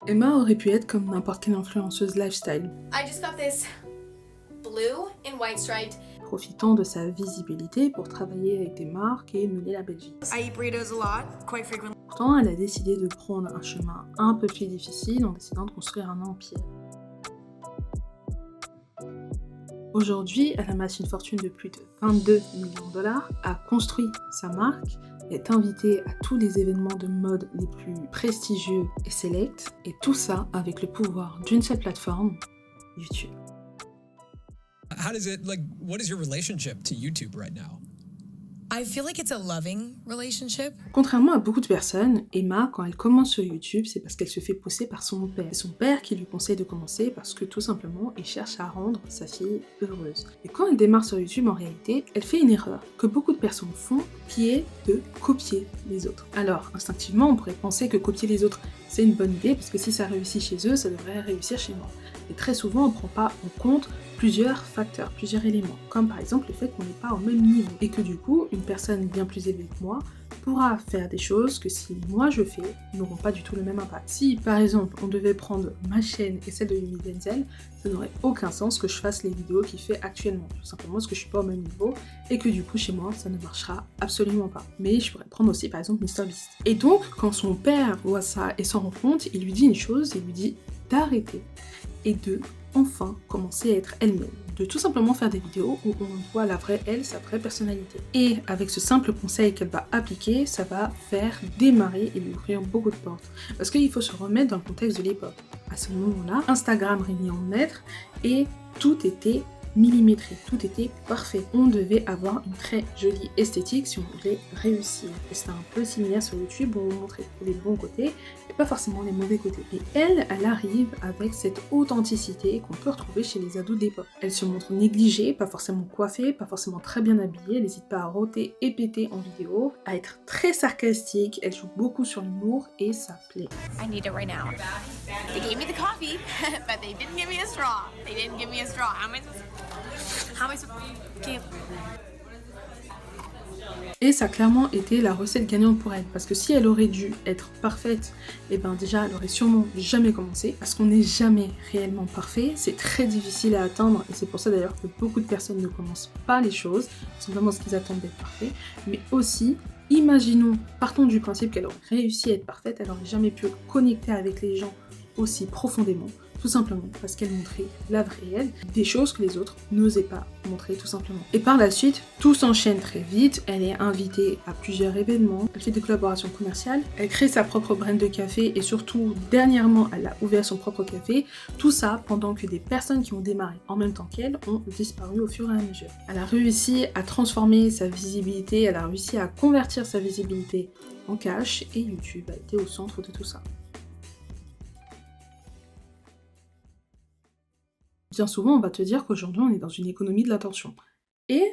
Emma aurait pu être comme n'importe quelle influenceuse lifestyle, I just got this blue and white striped. profitant de sa visibilité pour travailler avec des marques et mener la Belgique. I eat burritos a lot, quite frequently. Pourtant, elle a décidé de prendre un chemin un peu plus difficile en décidant de construire un empire. Aujourd'hui, elle amasse une fortune de plus de 22 millions de dollars, a construit sa marque, est invitée à tous les événements de mode les plus prestigieux et sélects, et tout ça avec le pouvoir d'une seule plateforme, YouTube. How does it, what is your relationship to YouTube right now? I feel like it's a loving relationship. Contrairement à beaucoup de personnes, Emma, quand elle commence sur YouTube, c'est parce qu'elle se fait pousser par son père. C'est son père qui lui conseille de commencer parce que tout simplement, il cherche à rendre sa fille heureuse. Et quand elle démarre sur YouTube, en réalité, elle fait une erreur que beaucoup de personnes font, qui est de copier les autres. Alors, instinctivement, on pourrait penser que copier les autres, c'est une bonne idée parce que si ça réussit chez eux, ça devrait réussir chez moi. Et très souvent, on ne prend pas en compte plusieurs facteurs, plusieurs éléments, comme par exemple le fait qu'on n'est pas au même niveau, et que du coup, une personne bien plus élevée que moi pourra faire des choses que si moi je fais, n'auront pas du tout le même impact. Si par exemple, on devait prendre ma chaîne et celle de Yumi Denzel, ça n'aurait aucun sens que je fasse les vidéos qu'il fait actuellement, tout simplement parce que je suis pas au même niveau, et que du coup, chez moi, ça ne marchera absolument pas. Mais je pourrais prendre aussi par exemple MrBeast. Et donc, quand son père voit ça et s'en rend compte, il lui dit une chose, il lui dit d'arrêter et de enfin commencer à être elle-même, de tout simplement faire des vidéos où on voit la vraie elle, sa vraie personnalité. Et avec ce simple conseil qu'elle va appliquer, ça va faire démarrer et lui ouvrir beaucoup de portes. Parce qu'il faut se remettre dans le contexte de l'époque. À ce moment-là, Instagram régnait en maître et tout était millimétré, tout était parfait. On devait avoir une très jolie esthétique si on voulait réussir. Et c'était un peu similaire sur YouTube où on montrait les bons côtés et pas forcément les mauvais côtés. Et elle arrive avec cette authenticité qu'on peut retrouver chez les ados d'époque. Elle se montre négligée, pas forcément coiffée, pas forcément très bien habillée, elle n'hésite pas à rôter et péter en vidéo, à être très sarcastique, elle joue beaucoup sur l'humour et ça plaît. I need it right now. They gave me the coffee, but they didn't give me a straw. They didn't give me a straw. How am I supposed to... Okay. Et ça a clairement été la recette gagnante pour elle, parce que si elle aurait dû être parfaite, et ben déjà elle aurait sûrement jamais commencé, parce qu'on n'est jamais réellement parfait, c'est très difficile à atteindre, et c'est pour ça d'ailleurs que beaucoup de personnes ne commencent pas les choses, simplement parce qu'ils attendent d'être parfaits, mais aussi, imaginons, partons du principe qu'elle aurait réussi à être parfaite, elle n'aurait jamais pu connecter avec les gens aussi profondément, tout simplement parce qu'elle montrait la vraie elle, des choses que les autres n'osaient pas montrer tout simplement. Et par la suite, tout s'enchaîne très vite, elle est invitée à plusieurs événements, elle fait des collaborations commerciales, elle crée sa propre brand de café et surtout, dernièrement, elle a ouvert son propre café, tout ça pendant que des personnes qui ont démarré en même temps qu'elle ont disparu au fur et à mesure. Elle a réussi à transformer sa visibilité, elle a réussi à convertir sa visibilité en cash et YouTube a été au centre de tout ça. Bien souvent, on va te dire qu'aujourd'hui, on est dans une économie de l'attention. Et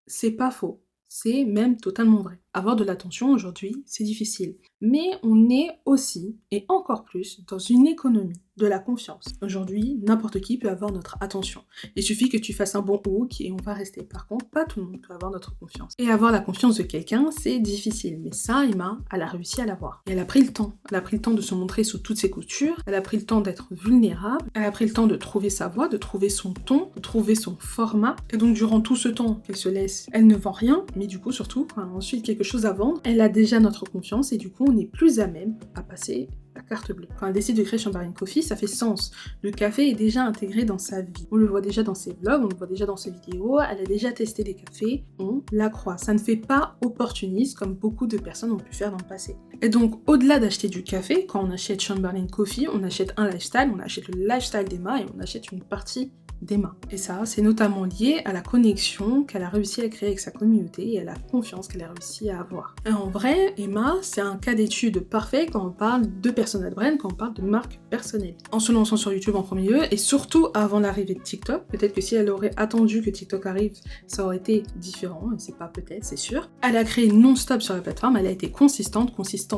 c'est pas faux. C'est même totalement vrai. Avoir de l'attention aujourd'hui, c'est difficile. Mais on est aussi, et encore plus, dans une économie de la confiance. Aujourd'hui, n'importe qui peut avoir notre attention. Il suffit que tu fasses un bon hook et on va rester. Par contre, pas tout le monde peut avoir notre confiance. Et avoir la confiance de quelqu'un, c'est difficile. Mais ça, Emma, elle a réussi à l'avoir. Et elle a pris le temps. Elle a pris le temps de se montrer sous toutes ses coutures. Elle a pris le temps d'être vulnérable. Elle a pris le temps de trouver sa voix, de trouver son ton, de trouver son format. Et donc, durant tout ce temps qu'elle se laisse, elle ne vend rien. Mais du coup, surtout, quand elle a ensuite quelque chose à vendre, elle a déjà notre confiance et du coup, on est plus à même à passer la carte bleue. Quand elle décide de créer Chamberlain Coffee, ça fait sens. Le café est déjà intégré dans sa vie. On le voit déjà dans ses vlogs, on le voit déjà dans ses vidéos, elle a déjà testé des cafés, on la croit. Ça ne fait pas opportuniste comme beaucoup de personnes ont pu faire dans le passé. Et donc, au-delà d'acheter du café, quand on achète Chamberlain Coffee, on achète un lifestyle, on achète le lifestyle d'Emma et on achète une partie d'Emma. Et ça, c'est notamment lié à la connexion qu'elle a réussi à créer avec sa communauté et à la confiance qu'elle a réussi à avoir. Et en vrai, Emma, c'est un cas d'étude parfait quand on parle de personal brand, quand on parle de marque personnelle. En se lançant sur YouTube en premier lieu, et surtout avant l'arrivée de TikTok, peut-être que si elle aurait attendu que TikTok arrive, ça aurait été différent, et c'est pas peut-être, c'est sûr. Elle a créé non-stop sur la plateforme, elle a été consistante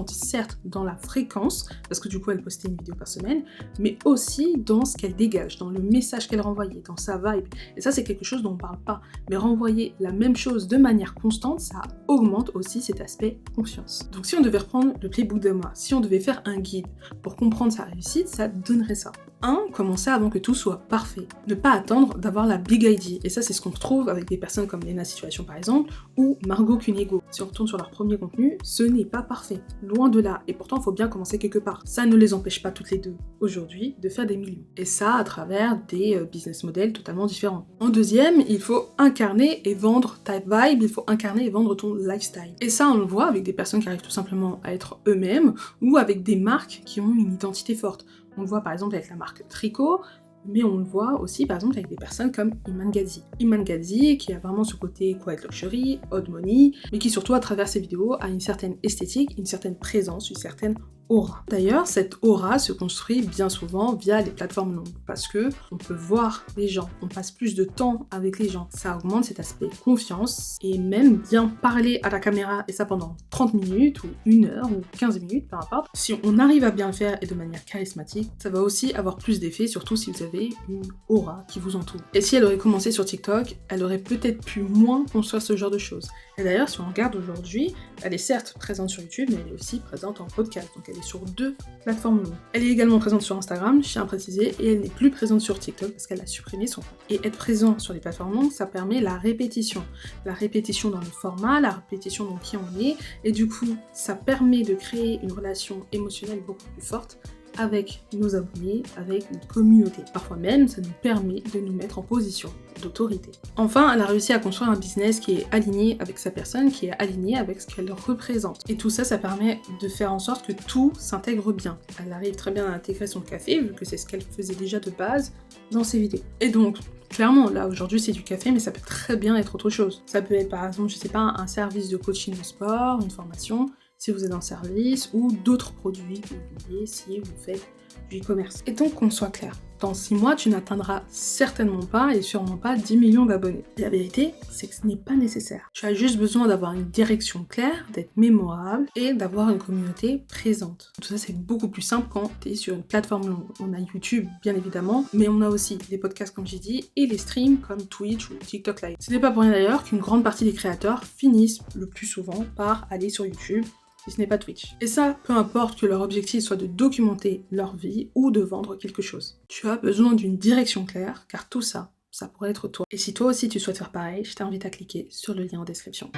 certes dans la fréquence, parce que du coup elle postait une vidéo par semaine, mais aussi dans ce qu'elle dégage, dans le message qu'elle renvoyait, dans sa vibe. Et ça, c'est quelque chose dont on parle pas. Mais renvoyer la même chose de manière constante, ça augmente aussi cet aspect confiance. Donc si on devait reprendre le playbook d'Emma, si on devait faire un guide guide. Pour comprendre sa réussite, ça donnerait ça. 1. Commencer avant que tout soit parfait. Ne pas attendre d'avoir la big idea. Et ça, c'est ce qu'on retrouve avec des personnes comme Lena Situation par exemple, ou Margot Cunego. Si on retourne sur leur premier contenu, ce n'est pas parfait. Loin de là. Et pourtant, il faut bien commencer quelque part. Ça ne les empêche pas toutes les deux, aujourd'hui, de faire des millions. Et ça, à travers des business models totalement différents. En deuxième, il faut incarner et vendre ta vibe, il faut incarner et vendre ton lifestyle. Et ça, on le voit avec des personnes qui arrivent tout simplement à être eux-mêmes, ou avec des marques qui ont une identité forte. On le voit par exemple avec la marque Tricot, mais on le voit aussi par exemple avec des personnes comme Iman Gadzhi. Iman Gadzhi qui a vraiment ce côté quiet luxury, old money, mais qui surtout à travers ses vidéos a une certaine esthétique, une certaine présence, une certaine aura. D'ailleurs, cette aura se construit bien souvent via les plateformes longues, parce que on peut voir les gens, on passe plus de temps avec les gens. Ça augmente cet aspect confiance, et même bien parler à la caméra, et ça pendant 30 minutes, ou 1 heure, ou 15 minutes, peu importe. Si on arrive à bien le faire et de manière charismatique, ça va aussi avoir plus d'effet, surtout si vous avez une aura qui vous entoure. Et si elle aurait commencé sur TikTok, elle aurait peut-être pu moins construire ce genre de choses. Et d'ailleurs, si on regarde aujourd'hui, elle est certes présente sur YouTube, mais elle est aussi présente en podcast, donc elle est sur 2 plateformes longues. Elle est également présente sur Instagram, je tiens à préciser, et elle n'est plus présente sur TikTok parce qu'elle a supprimé son compte. Et être présent sur les plateformes longues, ça permet la répétition. La répétition dans le format, la répétition dans qui on est, et du coup, ça permet de créer une relation émotionnelle beaucoup plus forte avec nos abonnés, avec notre communauté. Parfois même, ça nous permet de nous mettre en position d'autorité. Enfin, elle a réussi à construire un business qui est aligné avec sa personne, qui est aligné avec ce qu'elle représente. Et tout ça, ça permet de faire en sorte que tout s'intègre bien. Elle arrive très bien à intégrer son café, vu que c'est ce qu'elle faisait déjà de base dans ses vidéos. Et donc, clairement, là, aujourd'hui, c'est du café, mais ça peut très bien être autre chose. Ça peut être, par exemple, je sais pas, un service de coaching de sport, une formation, si vous êtes en service, ou d'autres produits que vous voulez si vous faites du e-commerce. Et donc qu'on soit clair, dans 6 mois, tu n'atteindras certainement pas et sûrement pas 10 millions d'abonnés. Et la vérité, c'est que ce n'est pas nécessaire. Tu as juste besoin d'avoir une direction claire, d'être mémorable et d'avoir une communauté présente. Tout ça, c'est beaucoup plus simple quand tu es sur une plateforme longue. On a YouTube, bien évidemment, mais on a aussi les podcasts, comme j'ai dit, et les streams comme Twitch ou TikTok Live. Ce n'est pas pour rien d'ailleurs qu'une grande partie des créateurs finissent le plus souvent par aller sur YouTube, si ce n'est pas Twitch. Et ça, peu importe que leur objectif soit de documenter leur vie ou de vendre quelque chose. Tu as besoin d'une direction claire, car tout ça, ça pourrait être toi. Et si toi aussi tu souhaites faire pareil, je t'invite à cliquer sur le lien en description.